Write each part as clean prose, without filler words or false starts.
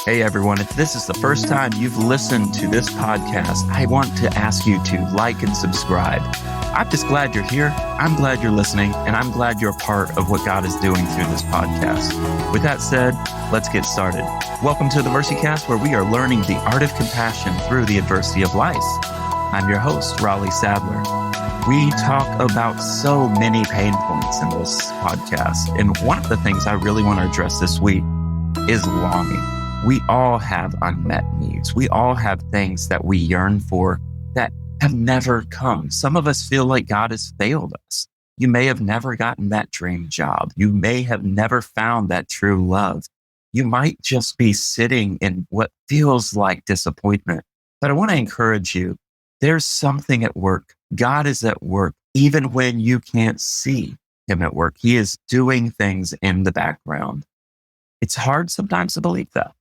Hey everyone, if this is the first time you've listened to this podcast, I want to ask you to like and subscribe. I'm just glad you're here. I'm glad you're listening, and I'm glad you're a part of what God is doing through this podcast. With that said, let's get started. Welcome to the MercyCast, where we are learning the art of compassion through the adversity of life. I'm your host, Raleigh Sadler. We talk about so many pain points in this podcast, and one of the things I really want to address this week is longing. We all have unmet needs. We all have things that we yearn for that have never come. Some of us feel like God has failed us. You may have never gotten that dream job. You may have never found that true love. You might just be sitting in what feels like disappointment. But I want to encourage you, there's something at work. God is at work, even when you can't see him at work. He is doing things in the background. It's hard sometimes to believe that.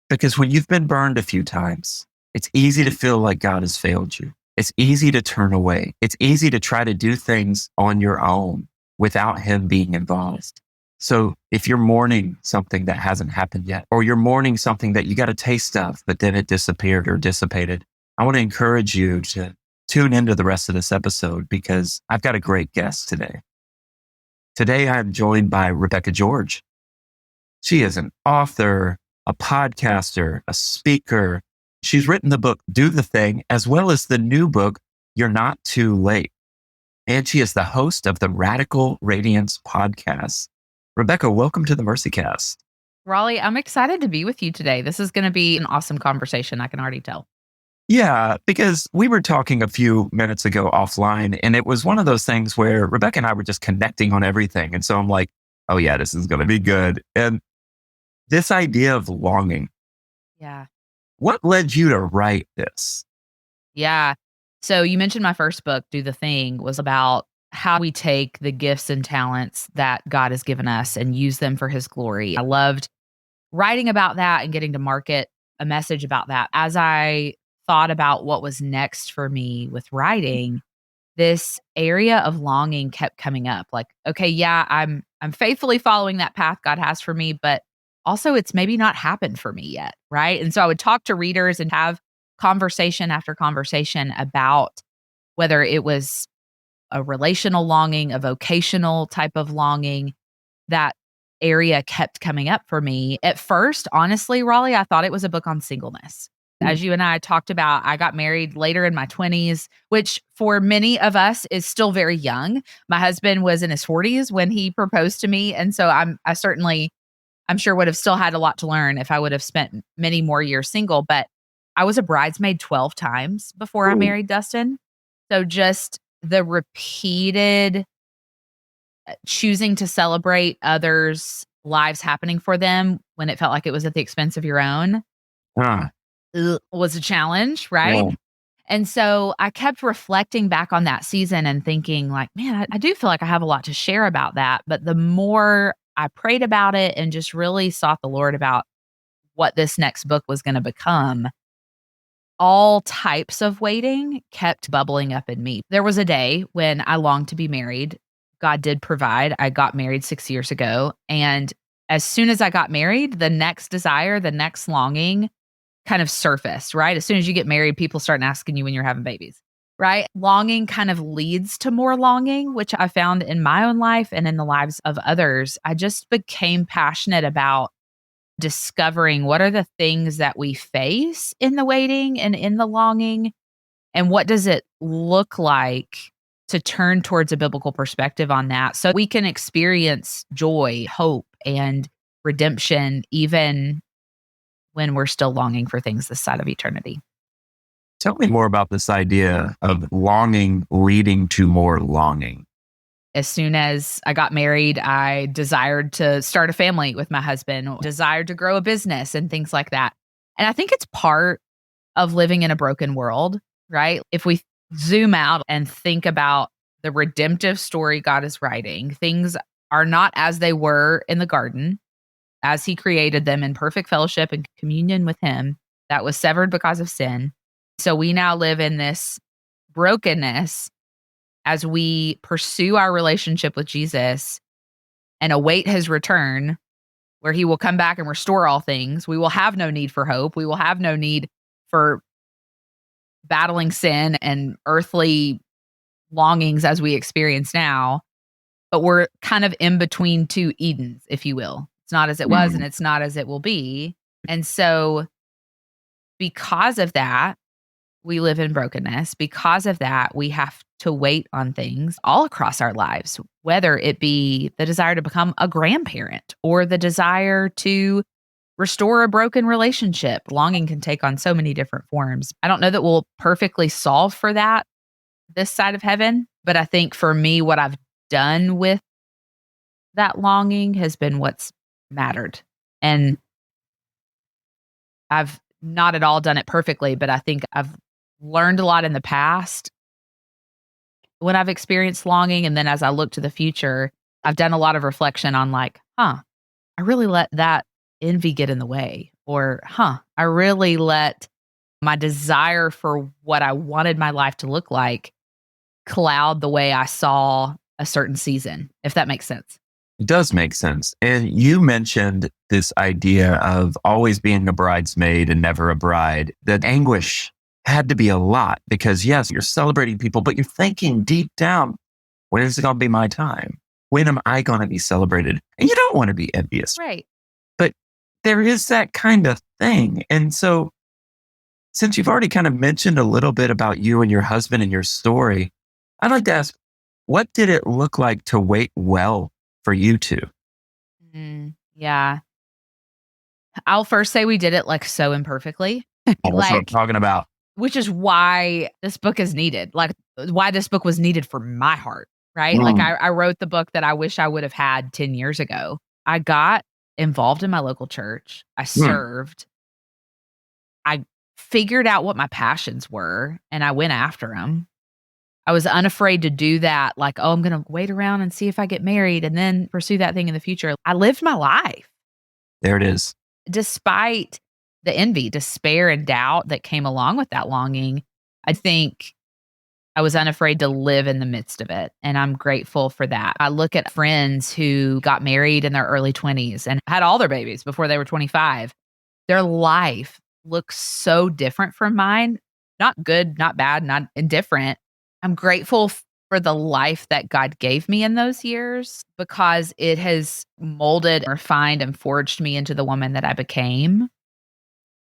Because when you've been burned a few times, it's easy to feel like God has failed you. It's easy to turn away. It's easy to try to do things on your own without him being involved. So if you're mourning something that hasn't happened yet, or you're mourning something that you got a taste of, but then it disappeared or dissipated, I want to encourage you to tune into the rest of this episode because I've got a great guest today. Today, I'm joined by Rebecca George. She is an author, a podcaster, a speaker. She's written the book, Do the Thing, as well as the new book, You're Not Too Late. And she is the host of the Radical Radiance podcast. Rebecca, welcome to the MercyCast. Raleigh, I'm excited to be with you today. This is going to be an awesome conversation, I can already tell. Yeah, because we were talking a few minutes ago offline, and it was one of those things where Rebecca and I were just connecting on everything. And so I'm like, oh yeah, this is going to be good. And this idea of longing. Yeah. What led you to write this? Yeah. So you mentioned my first book, Do the Thing, was about how we take the gifts and talents that God has given us and use them for his glory. I loved writing about that and getting to market a message about that. As I thought about what was next for me with writing, this area of longing kept coming up. Like, okay, yeah, I'm faithfully following that path God has for me, but also it's maybe not happened for me yet, right? And so I would talk to readers and have conversation after conversation about whether it was a relational longing, a vocational type of longing. That area kept coming up for me. At first, honestly, Raleigh, I thought it was a book on singleness. As you and I talked about, I got married later in my 20s, which for many of us is still very young. My husband was in his 40s when he proposed to me. And so I'm sure would have still had a lot to learn if I would have spent many more years single. But I was a bridesmaid 12 times before I married Dustin. So just the repeated choosing to celebrate others' lives happening for them when it felt like it was at the expense of your own was a challenge, right? Yeah. And so I kept reflecting back on that season and thinking like, man, I do feel like I have a lot to share about that. But the more I prayed about it and just really sought the Lord about what this next book was going to become, all types of waiting kept bubbling up in me. There was a day when I longed to be married. God did provide. I got married 6 years ago. And as soon as I got married, the next desire, the next longing kind of surfaced, right? As soon as you get married, people start asking you when you're having babies, right? Longing kind of leads to more longing, which I found in my own life and in the lives of others. I just became passionate about discovering what are the things that we face in the waiting and in the longing, and what does it look like to turn towards a biblical perspective on that so we can experience joy, hope, and redemption even when we're still longing for things this side of eternity. Tell me more about this idea of longing leading to more longing. As soon as I got married, I desired to start a family with my husband, desired to grow a business and things like that. And I think it's part of living in a broken world, right? If we zoom out and think about the redemptive story God is writing, things are not as they were in the garden, as he created them in perfect fellowship and communion with him that was severed because of sin. So we now live in this brokenness as we pursue our relationship with Jesus. and await his return, where he will come back and restore all things. We will have no need for hope. We will have no need for battling sin and earthly longings as we experience now. But we're kind of in between two Edens, if you will. It's not as it was and it's not as it will be. And so because of that, we live in brokenness. Because of that, we have to wait on things all across our lives, whether it be the desire to become a grandparent or the desire to restore a broken relationship. Longing can take on so many different forms. I don't know that we'll perfectly solve for that this side of heaven, but I think for me, what I've done with that longing has been what's mattered. And I've not at all done it perfectly, but I think I've learned a lot in the past when I've experienced longing. And then as I look to the future, I've done a lot of reflection on like, I really let that envy get in the way. Or, I really let my desire for what I wanted my life to look like cloud the way I saw a certain season, if that makes sense. It does make sense. And you mentioned this idea of always being a bridesmaid and never a bride. That anguish had to be a lot because, yes, you're celebrating people, but you're thinking deep down, when is it going to be my time? When am I going to be celebrated? And you don't want to be envious. Right. But there is that kind of thing. And so, since you've already kind of mentioned a little bit about you and your husband and your story, I'd like to ask, what did it look like to wait well for you two? Yeah. I'll first say we did it like so imperfectly. That's what I'm talking about. Which is why this book is needed. Like why this book was needed for my heart, right? Like I wrote the book that I wish I would have had 10 years ago. I got involved in my local church. I served. I figured out what my passions were and I went after them. I was unafraid to do that. Like, I'm going to wait around and see if I get married and then pursue that thing in the future. I lived my life. There it is. Despite the envy, despair, and doubt that came along with that longing, I think I was unafraid to live in the midst of it. And I'm grateful for that. I look at friends who got married in their early 20s and had all their babies before they were 25. Their life looks so different from mine. Not good, not bad, not indifferent. I'm grateful for the life that God gave me in those years because it has molded, refined, and forged me into the woman that I became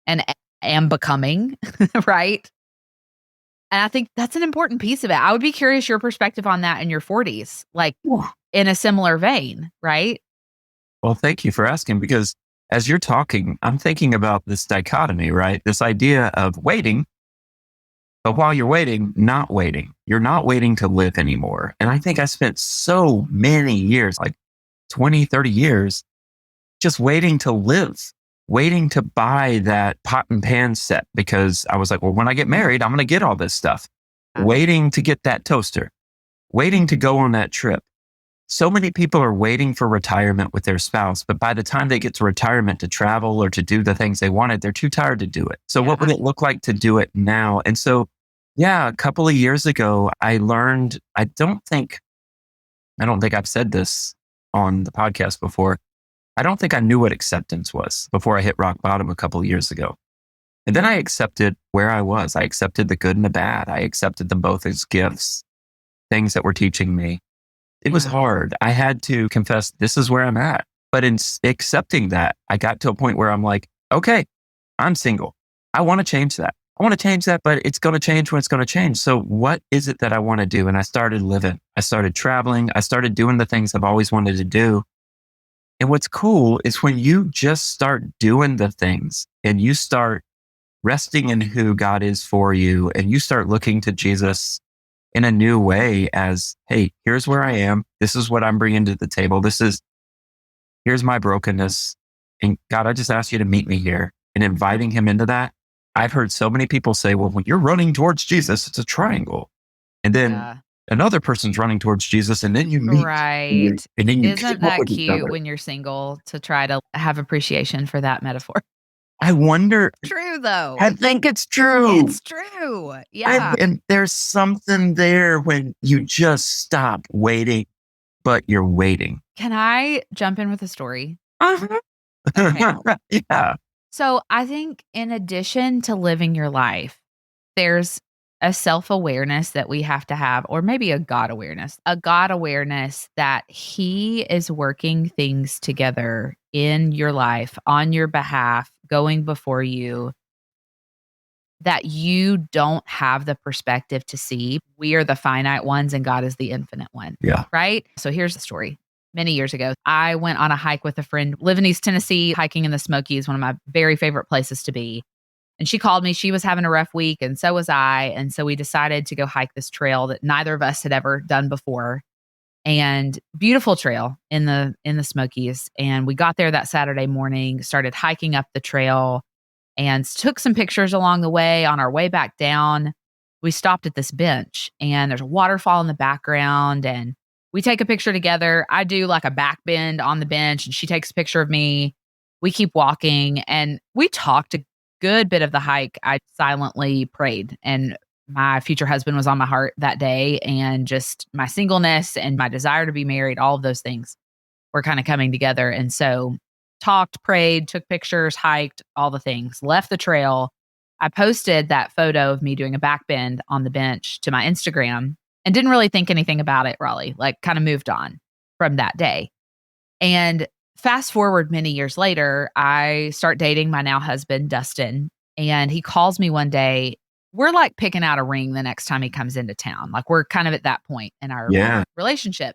and am becoming, right? And I think that's an important piece of it. I would be curious your perspective on that in your 40s, like in a similar vein, right? Well, thank you for asking because as you're talking, I'm thinking about this dichotomy, right? This idea of waiting. But while you're waiting, not waiting. You're not waiting to live anymore. And I think I spent so many years, like 20, 30 years, just waiting to live, waiting to buy that pot and pan set because I was like, well, when I get married, I'm going to get all this stuff. Waiting to get that toaster, waiting to go on that trip. So many people are waiting for retirement with their spouse, but by the time they get to retirement to travel or to do the things they wanted, they're too tired to do it. So what would it look like to do it now? And so, a couple of years ago, I learned, I don't think I've said this on the podcast before. I don't think I knew what acceptance was before I hit rock bottom a couple of years ago. And then I accepted where I was. I accepted the good and the bad. I accepted them both as gifts, things that were teaching me. It was hard. I had to confess, this is where I'm at. But in accepting that, I got to a point where I'm like, okay, I'm single. I want to change that. But it's going to change when it's going to change. So what is it that I want to do? And I started living. I started traveling. I started doing the things I've always wanted to do. And what's cool is when you just start doing the things and you start resting in who God is for you and you start looking to Jesus in a new way as, hey, here's where I am. This is what I'm bringing to the table. Here's my brokenness. And God, I just ask you to meet me here and inviting him into that. I've heard so many people say, well, when you're running towards Jesus, it's a triangle. And then another person's running towards Jesus and then you meet. Right. And then you Isn't that cute when you're single to try to have appreciation for that metaphor? I wonder. True, though. I think it's true. It's true. Yeah. And there's something there when you just stop waiting but you're waiting. Can I jump in with a story? Uh-huh. Okay. Yeah. So I think in addition to living your life, there's a self-awareness that we have to have, or maybe a God awareness that He is working things together in your life on your behalf, going before you, that you don't have the perspective to see. We are the finite ones and God is the infinite one. Yeah. Right? So here's the story. Many years ago, I went on a hike with a friend, live in East Tennessee, hiking in the Smokies, one of my very favorite places to be. And she called me. She was having a rough week, and so was I. And so we decided to go hike this trail that neither of us had ever done before. And beautiful trail in the Smokies. And we got there that Saturday morning, started hiking up the trail, and took some pictures along the way. On our way back down, we stopped at this bench, and there's a waterfall in the background, and we take a picture together. I do like a back bend on the bench, and she takes a picture of me. We keep walking, and we talked a good bit of the hike. I silently prayed, and my future husband was on my heart that day, and just my singleness and my desire to be married, all of those things were kind of coming together. And so talked, prayed, took pictures, hiked, all the things, left the trail. I posted that photo of me doing a back bend on the bench to my Instagram and didn't really think anything about it, Raleigh, like kind of moved on from that day. And fast forward many years later, I start dating my now husband, Dustin, and he calls me one day. We're like picking out a ring the next time he comes into town. Like we're kind of at that point in our Yeah. relationship.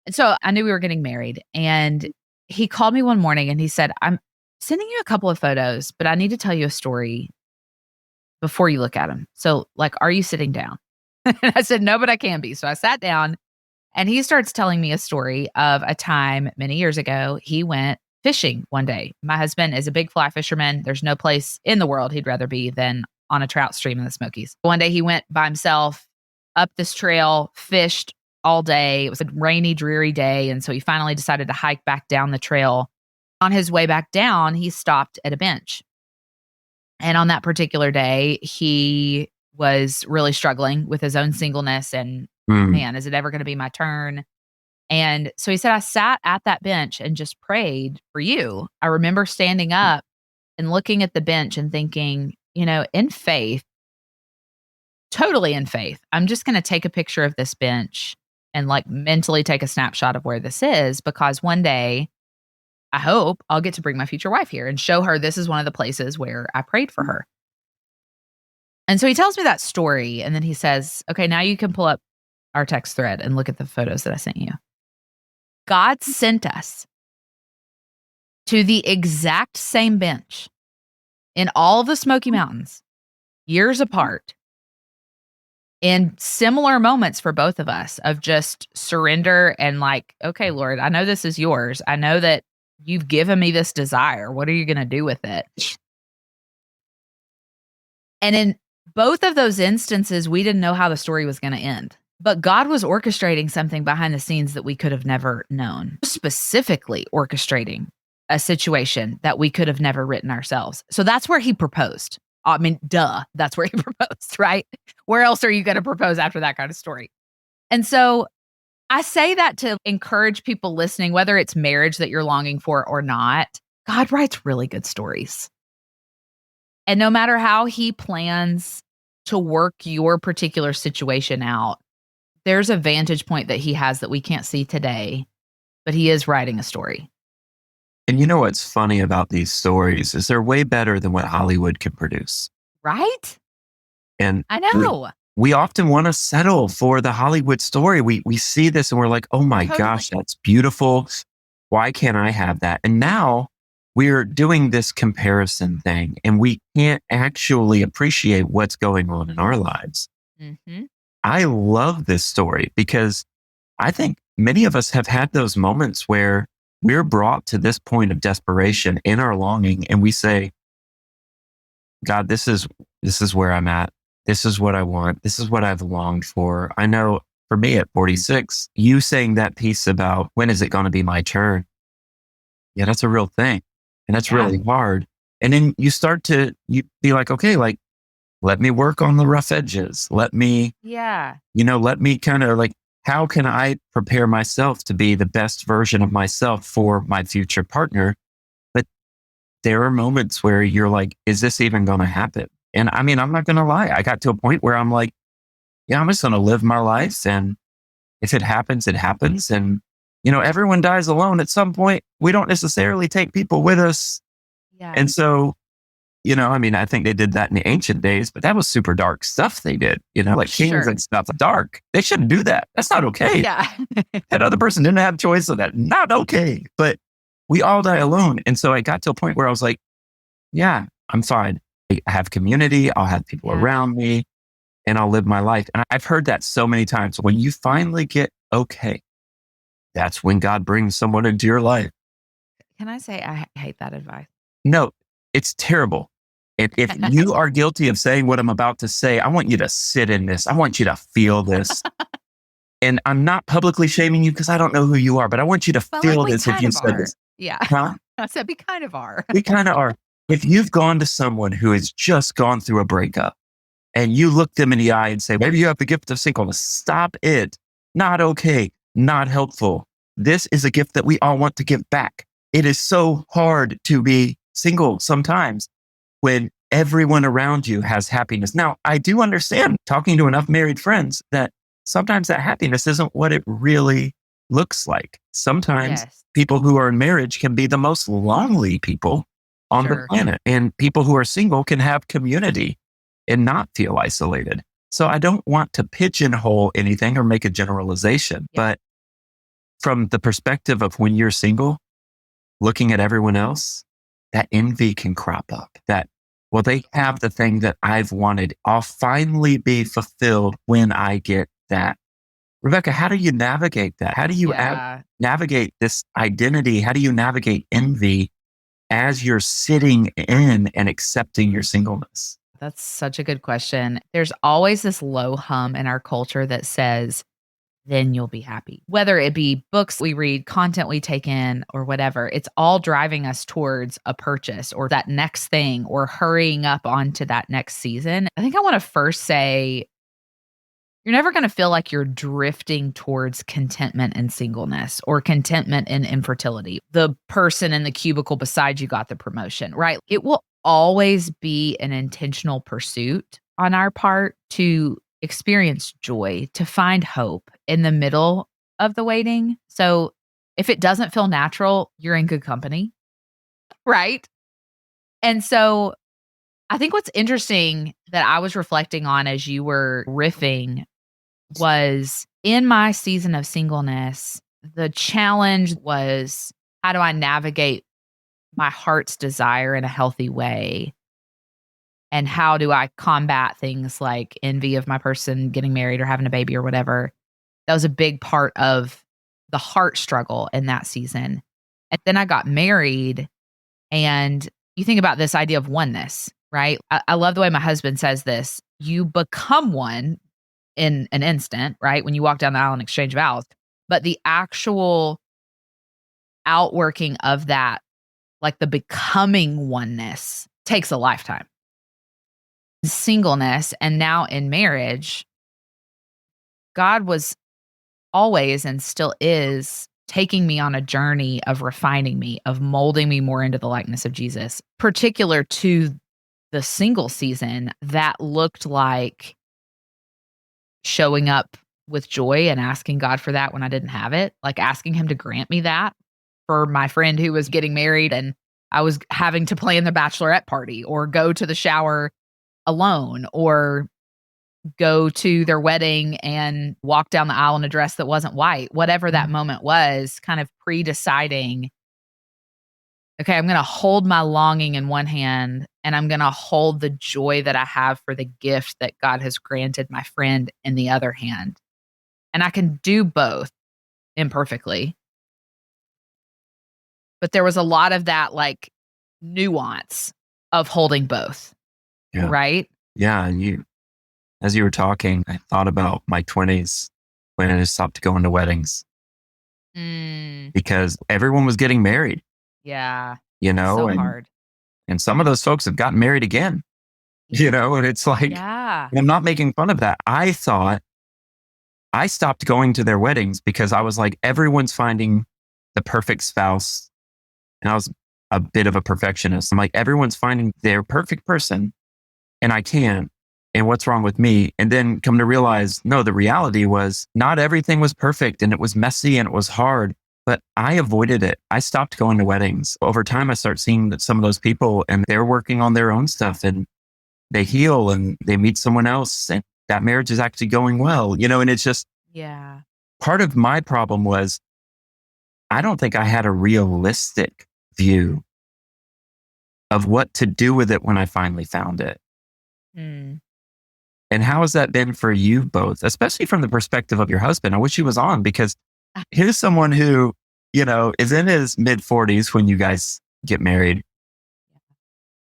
And so I knew we were getting married, and he called me one morning and he said, "I'm sending you a couple of photos, but I need to tell you a story before you look at them. So, like, are you sitting down?" And I said, "No, but I can be." So I sat down, and he starts telling me a story of a time many years ago he went fishing one day. My husband is a big fly fisherman. There's no place in the world he'd rather be than on a trout stream in the Smokies. One day he went by himself up this trail, fished all day. It was a rainy, dreary day. And so he finally decided to hike back down the trail. On his way back down, he stopped at a bench. And on that particular day, he was really struggling with his own singleness and, man, is it ever going to be my turn? And so he said, I sat at that bench and just prayed for you. I remember standing up and looking at the bench and thinking, in faith, totally in faith, I'm just going to take a picture of this bench and like mentally take a snapshot of where this is, because one day I hope I'll get to bring my future wife here and show her this is one of the places where I prayed for her. And so he tells me that story, and then he says, "Okay, now you can pull up our text thread and look at the photos that I sent you." God sent us to the exact same bench in all of the Smoky Mountains, years apart, in similar moments for both of us of just surrender and like, "Okay, Lord, I know this is yours. I know that you've given me this desire. What are you going to do with it?" And in both of those instances, we didn't know how the story was going to end. But God was orchestrating something behind the scenes that we could have never known, specifically orchestrating a situation that we could have never written ourselves. So that's where he proposed. I mean, duh, that's where he proposed, right? Where else are you going to propose after that kind of story? And so I say that to encourage people listening, whether it's marriage that you're longing for or not, God writes really good stories. And no matter how he plans to work your particular situation out, there's a vantage point that he has that we can't see today, but he is writing a story. And you know what's funny about these stories is they're way better than what Hollywood can produce. Right? And I know. we often want to settle for the Hollywood story. We see this and we're like, "Oh my gosh, that's beautiful. Why can't I have that?" And now we're doing this comparison thing and we can't actually appreciate what's going on in our lives. Mm-hmm. I love this story because I think many of us have had those moments where we're brought to this point of desperation in our longing and we say, "God, this is where I'm at. This is what I want. This is what I've longed for." I know for me at 46, you saying that piece about when is it going to be my turn? Yeah, that's a real thing. And that's really hard. And then you start to be like, "Okay, like, let me work on the rough edges. Let me, let me kind of like how can I prepare myself to be the best version of myself for my future partner? But there are moments where you're like, is this even going to happen? And I mean, I'm not going to lie. I got to a point where I'm like, yeah, I'm just going to live my life. And if it happens, it happens. And, everyone dies alone at some point. We don't necessarily take people with us. Yeah. And so, I mean, I think they did that in the ancient days, but that was super dark stuff they did, like kings Sure. and stuff. Dark. They shouldn't do that. That's not okay. Yeah. That other person didn't have choice of that. Not okay. But we all die alone. And so I got to a point where I was like, yeah, I'm fine. I have community. I'll have people Yeah. around me and I'll live my life. And I've heard that so many times. When you finally get okay, that's when God brings someone into your life. Can I say I hate that advice? No, it's terrible. If you are guilty of saying what I'm about to say, I want you to sit in this. I want you to feel this. And I'm not publicly shaming you because I don't know who you are, but I want you to feel this if you said this. Yeah. Huh? I said we kind of are. We kind of are. If you've gone to someone who has just gone through a breakup and you look them in the eye and say, maybe you have the gift of singleness, stop it. Not okay. Not helpful. This is a gift that we all want to give back. It is so hard to be single sometimes when everyone around you has happiness. Now, I do understand, talking to enough married friends, that sometimes that happiness isn't what it really looks like. Sometimes Yes. people who are in marriage can be the most lonely people on the Sure. planet. And people who are single can have community and not feel isolated. So I don't want to pigeonhole anything or make a generalization, Yeah. but from the perspective of when you're single, looking at everyone else, that envy can crop up. That, well, they have the thing that I've wanted. I'll finally be fulfilled when I get that. Rebecca, how do you navigate that? How do you Yeah. navigate this identity? How do you navigate envy as you're sitting in and accepting your singleness? That's such a good question. There's always this low hum in our culture that says, then you'll be happy. Whether it be books we read, content we take in, or whatever, it's all driving us towards a purchase or that next thing or hurrying up onto that next season. I think I want to first say, you're never going to feel like you're drifting towards contentment in singleness or contentment in infertility. The person in the cubicle beside you got the promotion, right? It will always be an intentional pursuit on our part to experience joy, to find hope in the middle of the waiting. So if it doesn't feel natural, you're in good company, right? And so I think what's interesting that I was reflecting on as you were riffing was in my season of singleness, the challenge was, how do I navigate my heart's desire in a healthy way? And how do I combat things like envy of my person getting married or having a baby or whatever? That was a big part of the heart struggle in that season. And then I got married, and you think about this idea of oneness, right? I love the way my husband says this. You become one in an instant, right? When you walk down the aisle and exchange vows. But the actual outworking of that, like the becoming oneness, takes a lifetime. Singleness and now in marriage, God was always and still is taking me on a journey of refining me, of molding me more into the likeness of Jesus. Particular to the single season, that looked like showing up with joy and asking God for that when I didn't have it, like asking him to grant me that for my friend who was getting married and I was having to plan the bachelorette party or go to the shower alone or go to their wedding and walk down the aisle in a dress that wasn't white, whatever that moment was, kind of pre-deciding, okay, I'm going to hold my longing in one hand and I'm going to hold the joy that I have for the gift that God has granted my friend in the other hand. And I can do both imperfectly. But there was a lot of that like nuance of holding both. Yeah. Right? Yeah. And as you were talking, I thought about my 20s when I stopped going to weddings because everyone was getting married, Yeah. so and hard. And some of those folks have gotten married again, and it's like, Yeah. and I'm not making fun of that. I thought I stopped going to their weddings because I was like, everyone's finding the perfect spouse. And I was a bit of a perfectionist. I'm like, everyone's finding their perfect person and I can't. And what's wrong with me? And then come to realize, no, the reality was not everything was perfect and it was messy and it was hard, but I avoided it. I stopped going to weddings. Over time, I start seeing that some of those people and they're working on their own stuff and they heal and they meet someone else and that marriage is actually going well, and it's just Yeah. part of my problem was I don't think I had a realistic view of what to do with it when I finally found it. Mm. And how has that been for you both, especially from the perspective of your husband? I wish he was on because here's someone who, is in his mid 40s when you guys get married.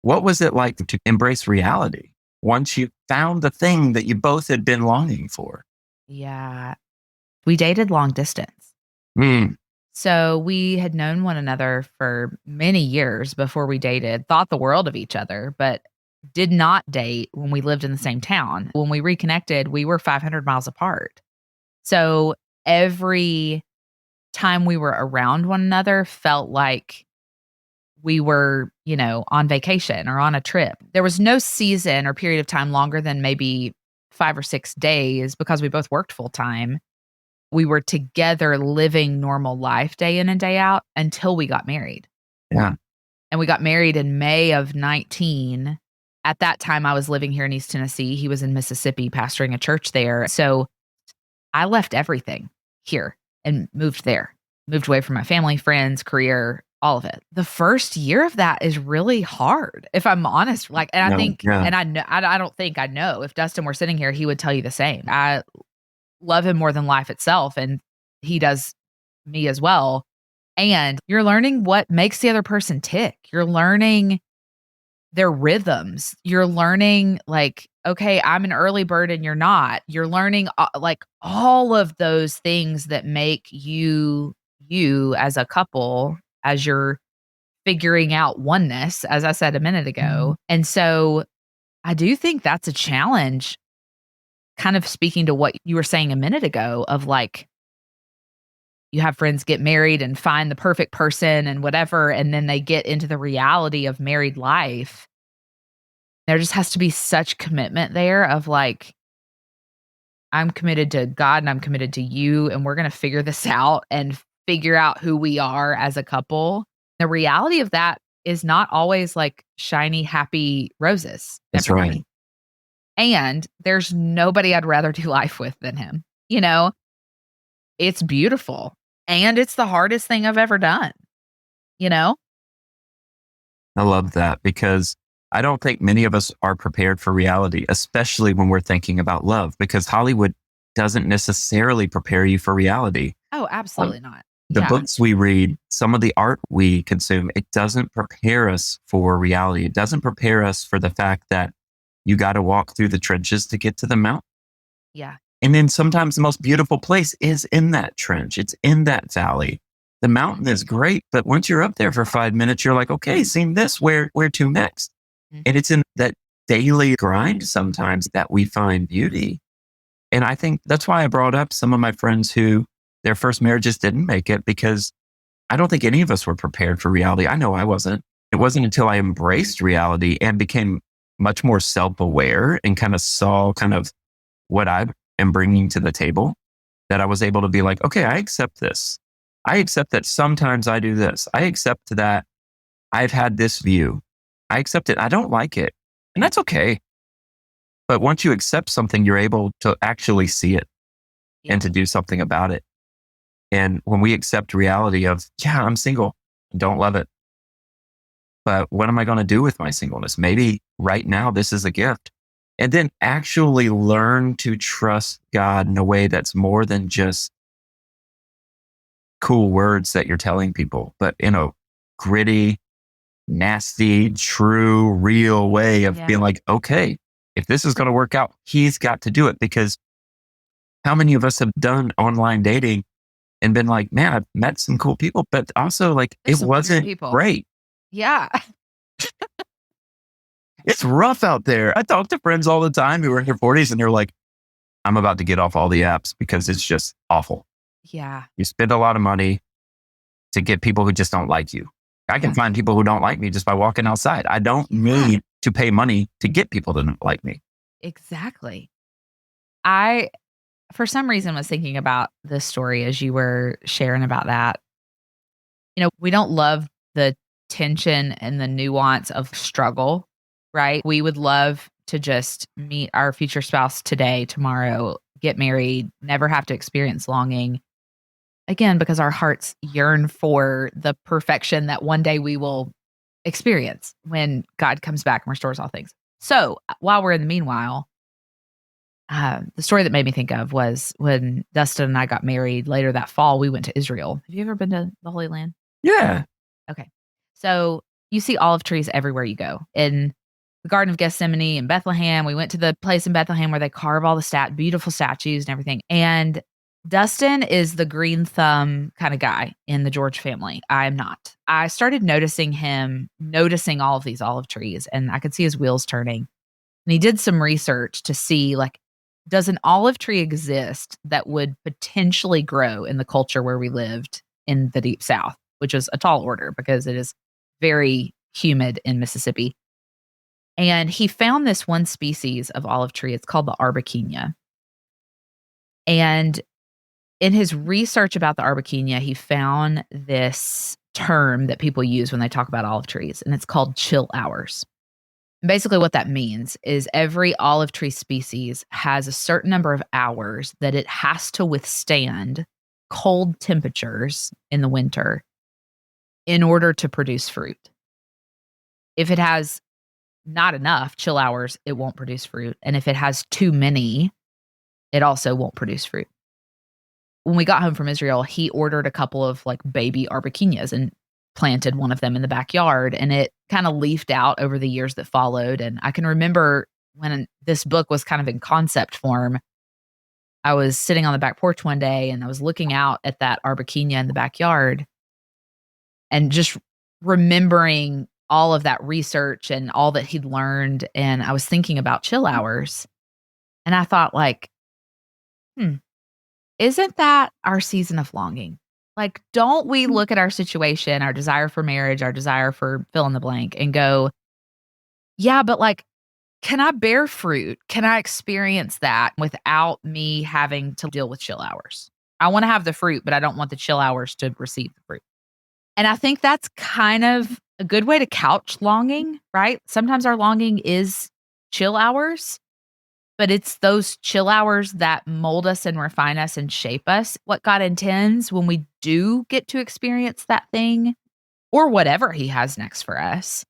What was it like to embrace reality once you found the thing that you both had been longing for? Yeah. We dated long distance. Mm, So we had known one another for many years before we dated, thought the world of each other, but did not date when we lived in the same town. When we reconnected, we were 500 miles apart. So every time we were around one another felt like we were, on vacation or on a trip. There was no season or period of time longer than maybe 5 or 6 days because we both worked full time. We were together living normal life day in and day out until we got married. yeah. And we got married in May of 19. At that time, I was living here in East Tennessee. He was in Mississippi pastoring a church there. So I left everything here and moved there, moved away from my family, friends, career, all of it. The first year of that is really hard, if I'm honest. Like, and I No, think, yeah. and I know, I don't think I know if Dustin were sitting here, he would tell you the same. I love him more than life itself, and he does me as well. And you're learning what makes the other person tick. You're learning their rhythms. You're learning, like, okay, I'm an early bird and you're not. You're learning like all of those things that make you as a couple, as you're figuring out oneness, as I said a minute ago. And so I do think that's a challenge, kind of speaking to what you were saying a minute ago of like, you have friends get married and find the perfect person and whatever, and then they get into the reality of married life. There just has to be such commitment there of like, I'm committed to God and I'm committed to you, and we're going to figure this out and figure out who we are as a couple. The reality of that is not always like shiny, happy roses. That's everybody. right. And there's nobody I'd rather do life with than him. It's beautiful. And it's the hardest thing I've ever done, you know? I love that because I don't think many of us are prepared for reality, especially when we're thinking about love, because Hollywood doesn't necessarily prepare you for reality. Oh, absolutely not. The Yeah. books we read, some of the art we consume, it doesn't prepare us for reality. It doesn't prepare us for the fact that you got to walk through the trenches to get to the mountain. Yeah. And then sometimes the most beautiful place is in that trench. It's in that valley. The mountain is great, but once you're up there for 5 minutes, you're like, okay, seen this, where to next? Mhm. And it's in that daily grind sometimes that we find beauty. And I think that's why I brought up some of my friends who their first marriages didn't make it, because I don't think any of us were prepared for reality. I know I wasn't. It wasn't until I embraced reality and became much more self-aware and kind of saw kind of what I am bringing to the table that I was able to be like, okay, I accept this. I accept that sometimes I do this. I accept that I've had this view. I accept it. I don't like it. And that's okay. But once you accept something, you're able to actually see it Yeah. and to do something about it. And when we accept reality of, yeah, I'm single, I don't love it. But what am I going to do with my singleness? Maybe right now this is a gift. And then actually learn to trust God in a way that's more than just cool words that you're telling people, but in a gritty, nasty, true, real way of Yeah. being like, okay, if this is going to work out, he's got to do it. Because how many of us have done online dating and been like, man, I've met some cool people, but also like There's it some weird wasn't people. great. Yeah. It's rough out there. I talk to friends all the time who are in their 40s and they're like, I'm about to get off all the apps because it's just awful. Yeah. You spend a lot of money to get people who just don't like you. I can find people who don't like me just by walking outside. I don't need to pay money to get people to like me. Exactly. I, for some reason, was thinking about this story as you were sharing about that. We don't love the tension and the nuance of struggle, right? We would love to just meet our future spouse today, tomorrow, get married, never have to experience longing. Again, because our hearts yearn for the perfection that one day we will experience when God comes back and restores all things. So while we're in the meanwhile, the story that made me think of was when Dustin and I got married later that fall, we went to Israel. Have you ever been to the Holy Land? Yeah. Okay. So you see olive trees everywhere you go. In the Garden of Gethsemane in Bethlehem, we went to the place in Bethlehem where they carve all the beautiful statues and everything. And Dustin is the green thumb kind of guy in the George family. I am not. I started noticing him noticing all of these olive trees, and I could see his wheels turning. And he did some research to see, like, does an olive tree exist that would potentially grow in the culture where we lived in the Deep South, which is a tall order because it is very humid in Mississippi. And he found this one species of olive tree. It's called the Arbequina. And in his research about the Arbequina, he found this term that people use when they talk about olive trees, and it's called chill hours. Basically, what that means is every olive tree species has a certain number of hours that it has to withstand cold temperatures in the winter in order to produce fruit. If it has not enough chill hours, it won't produce fruit. And if it has too many, it also won't produce fruit. When we got home from Israel, he ordered a couple of like baby Arbequinas and planted one of them in the backyard, and it kind of leafed out over the years that followed. And I can remember when this book was kind of in concept form, I was sitting on the back porch one day and I was looking out at that Arbequina in the backyard and just remembering all of that research and all that he'd learned. And I was thinking about chill hours, and I thought, like, isn't that our season of longing? Like, don't we look at our situation, our desire for marriage, our desire for fill in the blank, and go, yeah, but like, can I bear fruit? Can I experience that without me having to deal with chill hours? I want to have the fruit, but I don't want the chill hours to receive the fruit. And I think that's kind of a good way to couch longing, right? Sometimes our longing is chill hours, but it's those chill hours that mold us and refine us and shape us. What God intends when we do get to experience that thing or whatever he has next for us.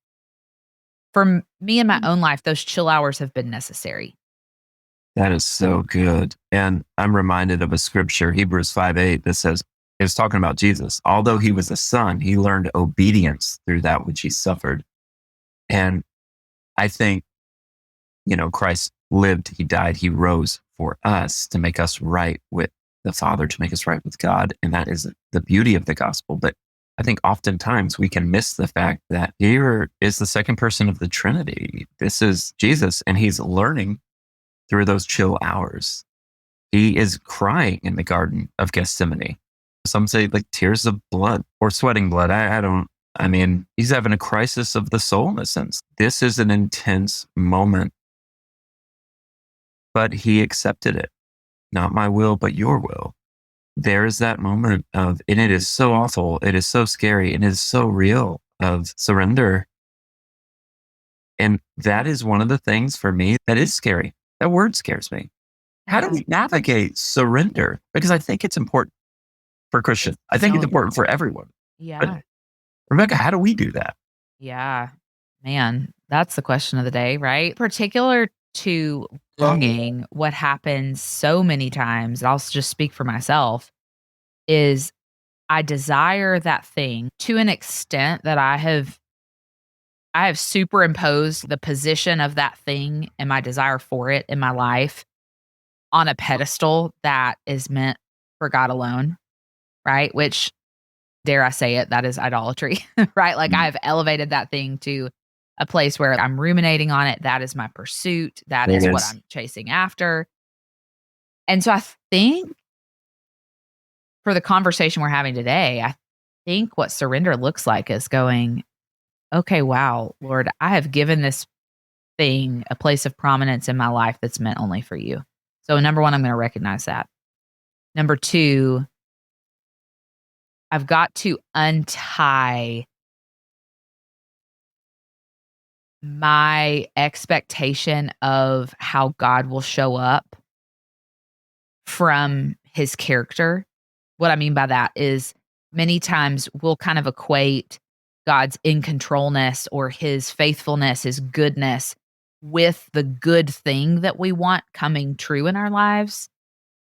For me in my own life, those chill hours have been necessary. That is so good. And I'm reminded of a scripture, Hebrews 5:8, that says, it was talking about Jesus. Although he was a son, he learned obedience through that which he suffered. And I think, Christ lived, he died, he rose for us to make us right with the Father, to make us right with God. And that is the beauty of the gospel. But I think oftentimes we can miss the fact that here is the second person of the Trinity. This is Jesus, and he's learning through those chill hours. He is crying in the Garden of Gethsemane. Some say like tears of blood or sweating blood. I mean, he's having a crisis of the soul in a sense. This is an intense moment. But he accepted it. Not my will, but your will. There is that moment of, and it is so awful, it is so scary, and it is so real, of surrender. And that is one of the things for me that is scary. That word scares me. How do we navigate surrender? Because I think it's important for Christians. I think it's important for everyone. Yeah. But Rebecca, how do we do that? Yeah. Man, that's the question of the day, right? Particular to longing, what happens so many times, I'll just speak for myself, is I desire that thing to an extent that I have superimposed the position of that thing and my desire for it in my life on a pedestal that is meant for God alone, right? Which, dare I say it, that is idolatry, right? Like I've elevated that thing to a place where I'm ruminating on it. That is my pursuit. That is what I'm chasing after. And so I think for the conversation we're having today, I think what surrender looks like is going, okay, wow, Lord, I have given this thing a place of prominence in my life that's meant only for you. So, number one, I'm going to recognize that. Number two, I've got to untie my expectation of how God will show up from his character. What I mean by that is many times we'll kind of equate God's in controlness or his faithfulness, his goodness with the good thing that we want coming true in our lives.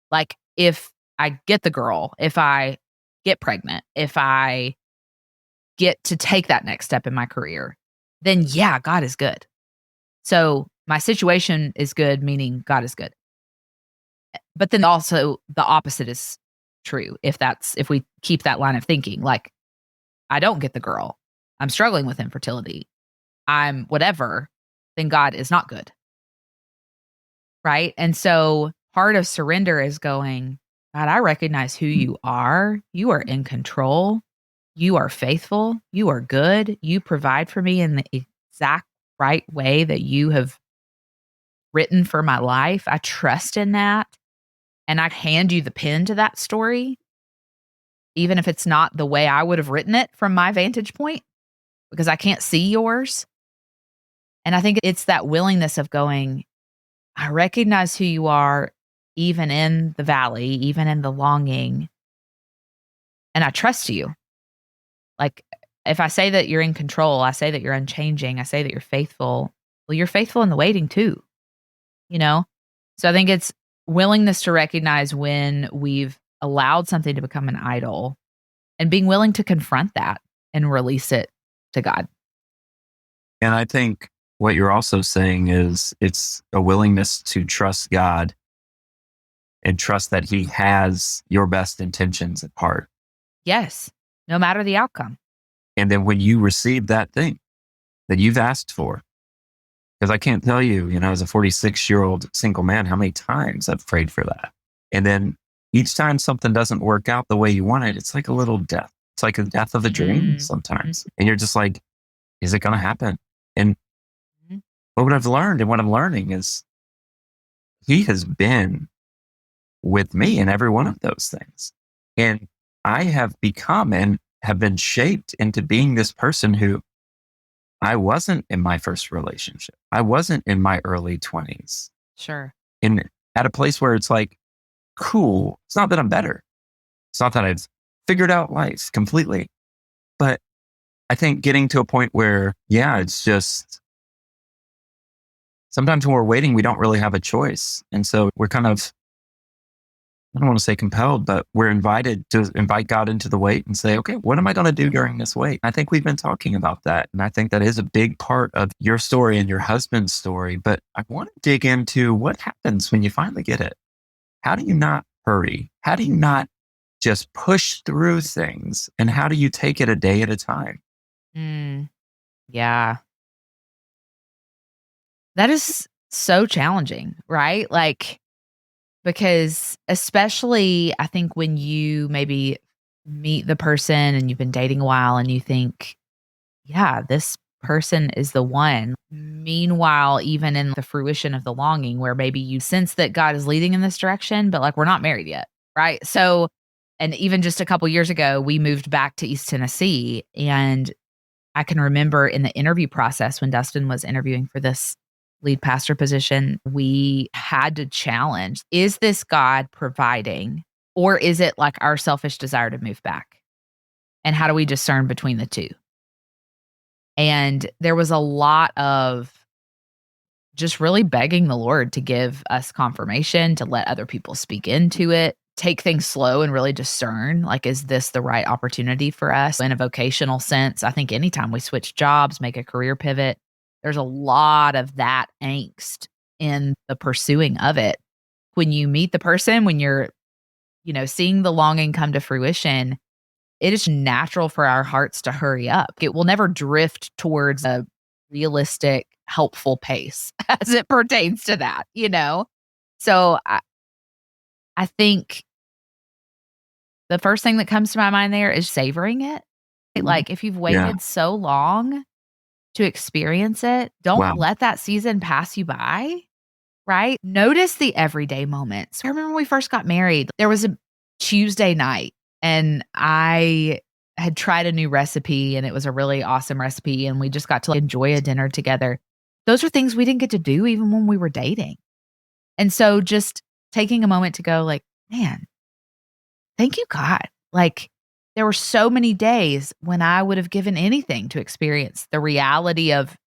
Like if I get the girl, if I get pregnant, if I get to take that next step in my career, then yeah, God is good. So my situation is good, meaning God is good. But then also the opposite is true. If we keep that line of thinking, like I don't get the girl, I'm struggling with infertility, I'm whatever, then God is not good. Right? And so part of surrender is going, God, I recognize who you are. You are in control. You are faithful. You are good. You provide for me in the exact right way that you have written for my life. I trust in that. And I hand you the pen to that story, even if it's not the way I would have written it from my vantage point, because I can't see yours. And I think it's that willingness of going, I recognize who you are, even in the valley, even in the longing. And I trust you. Like, if I say that you're in control, I say that you're unchanging, I say that you're faithful. Well, you're faithful in the waiting too, you know? So I think it's willingness to recognize when we've allowed something to become an idol and being willing to confront that and release it to God. And I think what you're also saying is it's a willingness to trust God and trust that he has your best intentions at heart. Yes, no matter the outcome. And then when you receive that thing that you've asked for, because I can't tell you, as a 46-year-old single man, how many times I've prayed for that. And then each time something doesn't work out the way you want it, it's like a little death. It's like a death of a dream sometimes. And you're just like, is it going to happen? And what I've learned and what I'm learning is he has been with me in every one of those things. And I have become and have been shaped into being this person who I wasn't in my first relationship. I wasn't in my early 20s. Sure. And at a place where it's like, cool. It's not that I'm better. It's not that I've figured out life completely. But I think getting to a point where, it's just sometimes when we're waiting, we don't really have a choice. And so we're kind of, I don't want to say compelled, but we're invited to invite God into the wait and say, okay, what am I going to do during this wait? I think we've been talking about that. And I think that is a big part of your story and your husband's story. But I want to dig into what happens when you finally get it. How do you not hurry? How do you not just push through things? And how do you take it a day at a time? Yeah. That is so challenging, right? Like, because especially I think when you maybe meet the person and you've been dating a while and you think, yeah, this person is the one. Meanwhile, even in the fruition of the longing, where maybe you sense that God is leading in this direction, but like we're not married yet, right? So, and even just a couple years ago, we moved back to East Tennessee. And I can remember in the interview process when Dustin was interviewing for this lead pastor position, we had to challenge, is this God providing, or is it like our selfish desire to move back? And how do we discern between the two? And there was a lot of just really begging the Lord to give us confirmation, to let other people speak into it, take things slow and really discern, like, is this the right opportunity for us in a vocational sense? I think anytime we switch jobs, make a career pivot, there's a lot of that angst in the pursuing of it. When you meet the person, when you're, seeing the longing come to fruition, it is natural for our hearts to hurry up. It will never drift towards a realistic, helpful pace as it pertains to that, So I think the first thing that comes to my mind there is savoring it. Mhm. Like, if you've Yeah. waited so long to experience it, don't Wow. let that season pass you by, right? Notice the everyday moments. I remember when we first got married, there was a Tuesday night, and I had tried a new recipe, and it was a really awesome recipe, and we just got to enjoy a dinner together. Those are things we didn't get to do even when we were dating. And so just taking a moment to go like, "Man, thank you, God." Like, there were so many days when I would have given anything to experience the reality of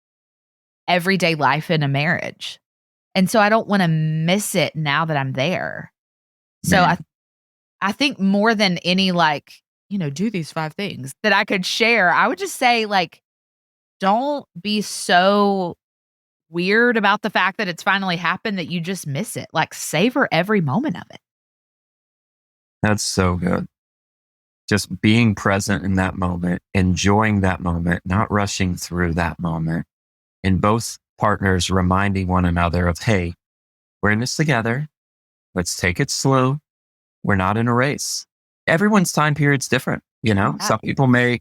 everyday life in a marriage. And so I don't wanna miss it now that I'm there. So I Man, I think more than any, like, do these 5 things that I could share, I would just say, like, don't be so weird about the fact that it's finally happened that you just miss it. Like, savor every moment of it. that's so good. Just being present in that moment, enjoying that moment, not rushing through that moment, and both partners reminding one another of, hey, we're in this together. Let's take it slow. We're not in a race. Everyone's time period's different. Yeah, Some people may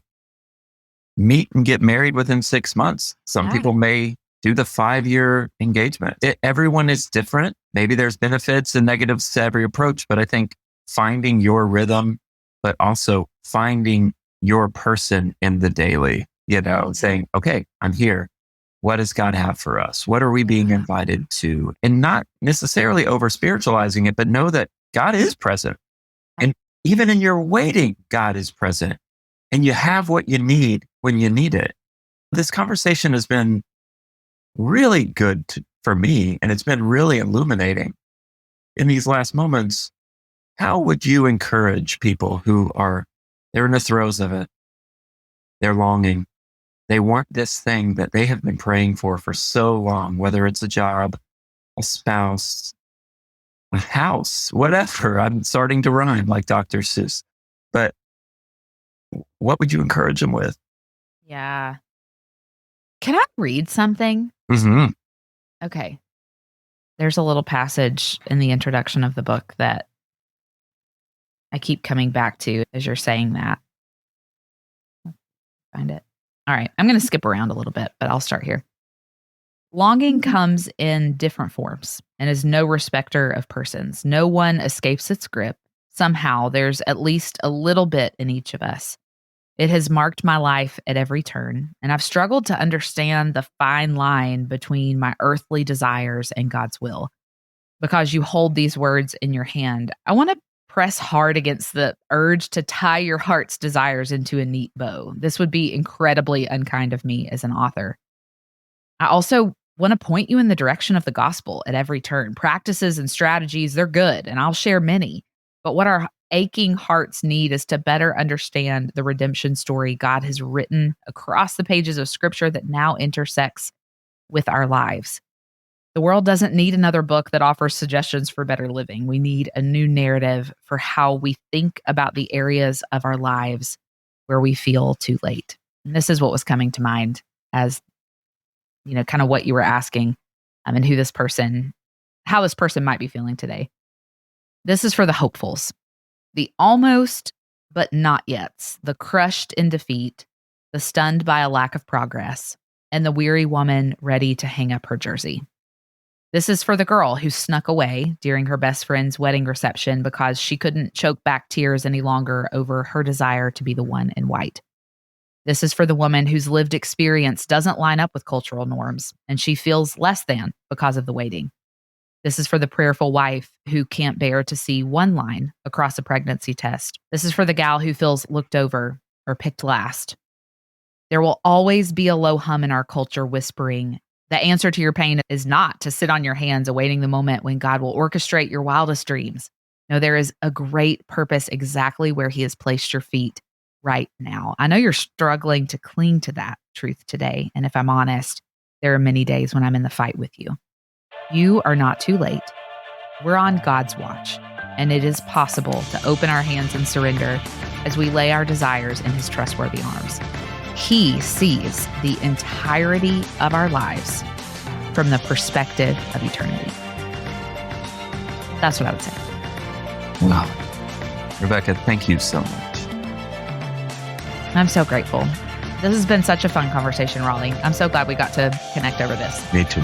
meet and get married within 6 months. Some yeah, people may do the 5-year engagement. Everyone is different. Maybe there's benefits and negatives to every approach, but I think finding your rhythm, but also finding your person in the daily, mhm, saying, okay, I'm here. What does God have for us? What are we being yeah, invited to? And not necessarily over spiritualizing it, but know that God is present. And even in your waiting, God is present and you have what you need when you need it. This conversation has been really good for me, and it's been really illuminating in these last moments. How would you encourage people they're in the throes of it? They're longing. They want this thing that they have been praying for so long, whether it's a job, a spouse, a house, whatever. I'm starting to rhyme like Dr. Seuss. But what would you encourage them with? yeah. Can I read something? Hmm. Okay. There's a little passage in the introduction of the book that I keep coming back to as you're saying that. Find it. All right. I'm going to skip around a little bit, but I'll start here. Longing comes in different forms and is no respecter of persons. No one escapes its grip. Somehow, there's at least a little bit in each of us. It has marked my life at every turn, and I've struggled to understand the fine line between my earthly desires and God's will. Because you hold these words in your hand, I want to press hard against the urge to tie your heart's desires into a neat bow. This would be incredibly unkind of me as an author. I also want to point you in the direction of the gospel at every turn. Practices and strategies, they're good, and I'll share many. But what our aching hearts need is to better understand the redemption story God has written across the pages of scripture that now intersects with our lives. The world doesn't need another book that offers suggestions for better living. We need a new narrative for how we think about the areas of our lives where we feel too late. And this is what was coming to mind as, kind of what you were asking, and how this person might be feeling today. This is for the hopefuls, the almost but not yets, the crushed in defeat, the stunned by a lack of progress, and the weary woman ready to hang up her jersey. This is for the girl who snuck away during her best friend's wedding reception because she couldn't choke back tears any longer over her desire to be the one in white. This is for the woman whose lived experience doesn't line up with cultural norms, and she feels less than because of the waiting. This is for the prayerful wife who can't bear to see one line across a pregnancy test. This is for the gal who feels looked over or picked last. There will always be a low hum in our culture whispering, the answer to your pain is not to sit on your hands awaiting the moment when God will orchestrate your wildest dreams. No, there is a great purpose exactly where He has placed your feet right now. I know you're struggling to cling to that truth today. And if I'm honest, there are many days when I'm in the fight with you. You are not too late. We're on God's watch, and it is possible to open our hands and surrender as we lay our desires in His trustworthy arms. He sees the entirety of our lives from the perspective of eternity. That's what I would say. Wow. Rebecca, thank you so much. I'm so grateful. This has been such a fun conversation, Raleigh. I'm so glad we got to connect over this. Me too.